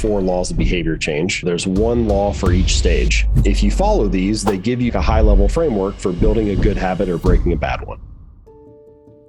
4 laws of behavior change. There's 1 law for each stage. If you follow these, they give you a high-level framework for building a good habit or breaking a bad one.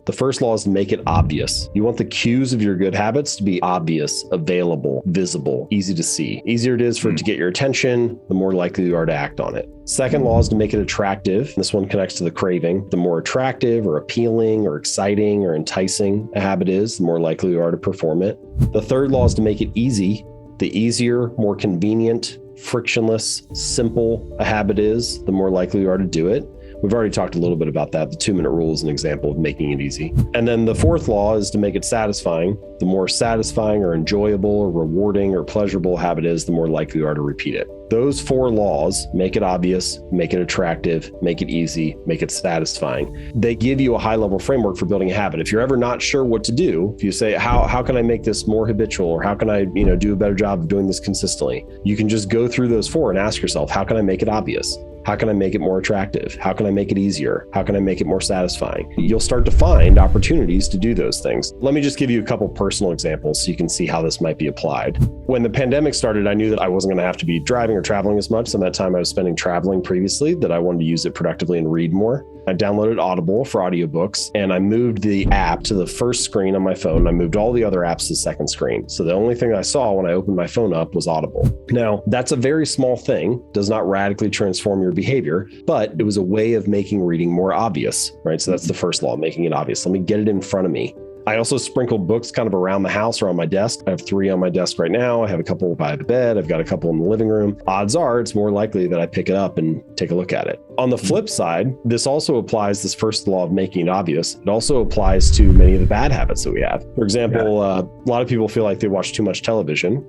The first law is to make it obvious. You want the cues of your good habits to be obvious, available, visible, easy to see. Easier it is for it to get your attention, the more likely you are to act on it. Second law is to make it attractive. This one connects to the craving. The more attractive or appealing or exciting or enticing a habit is, the more likely you are to perform it. The third law is to make it easy. The easier, more convenient, frictionless, simple a habit is, the more likely you are to do it. We've already talked a little bit about that. The 2-minute rule is an example of making it easy. And then the fourth law is to make it satisfying. The more satisfying or enjoyable or rewarding or pleasurable a habit is, the more likely you are to repeat it. Those 4 laws, make it obvious, make it attractive, make it easy, make it satisfying. They give you a high-level framework for building a habit. If you're ever not sure what to do, if you say, how can I make this more habitual, or how can I, do a better job of doing this consistently? You can just go through those 4 and ask yourself, how can I make it obvious? How can I make it more attractive? How can I make it easier? How can I make it more satisfying? You'll start to find opportunities to do those things. Let me just give you a couple personal examples so you can see how this might be applied. When the pandemic started, I knew that I wasn't going to have to be driving or traveling as much. So that time I was spending traveling previously, that I wanted to use it productively and read more. I downloaded Audible for audiobooks, and I moved the app to the first screen on my phone. I moved all the other apps to the second screen. So the only thing I saw when I opened my phone up was Audible. Now, that's a very small thing, does not radically transform your behavior, but it was a way of making reading more obvious, right? So that's the first law, making it obvious. Let me get it in front of me. I also sprinkled books kind of around the house or on my desk. I have 3 on my desk right now. I have a couple by the bed. I've got a couple in the living room. Odds are it's more likely that I pick it up and take a look at it. On the flip side, this also applies, this first law of making it obvious. It also applies to many of the bad habits that we have. For example, a lot of people feel like they watch too much television,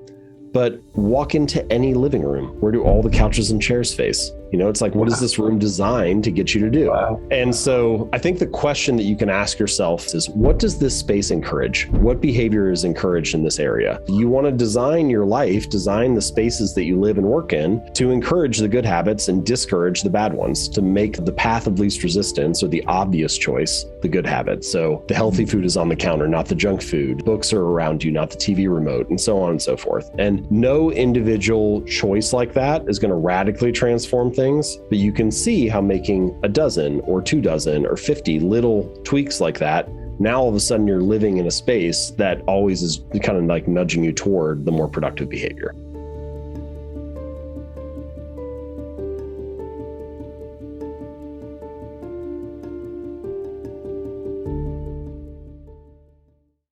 but walk into any living room. Where do all the couches and chairs face? It's like, what is this room designed to get you to do? Wow. And so I think the question that you can ask yourself is, what does this space encourage? What behavior is encouraged in this area? You want to design your life, design the spaces that you live and work in to encourage the good habits and discourage the bad ones, to make the path of least resistance, or the obvious choice, the good habit. So the healthy food is on the counter, not the junk food. Books are around you, not the TV remote, and so on and so forth. And no individual choice like that is going to radically transform things. But you can see how making a dozen or 2 dozen or 50 little tweaks like that, now all of a sudden you're living in a space that always is kind of like nudging you toward the more productive behavior.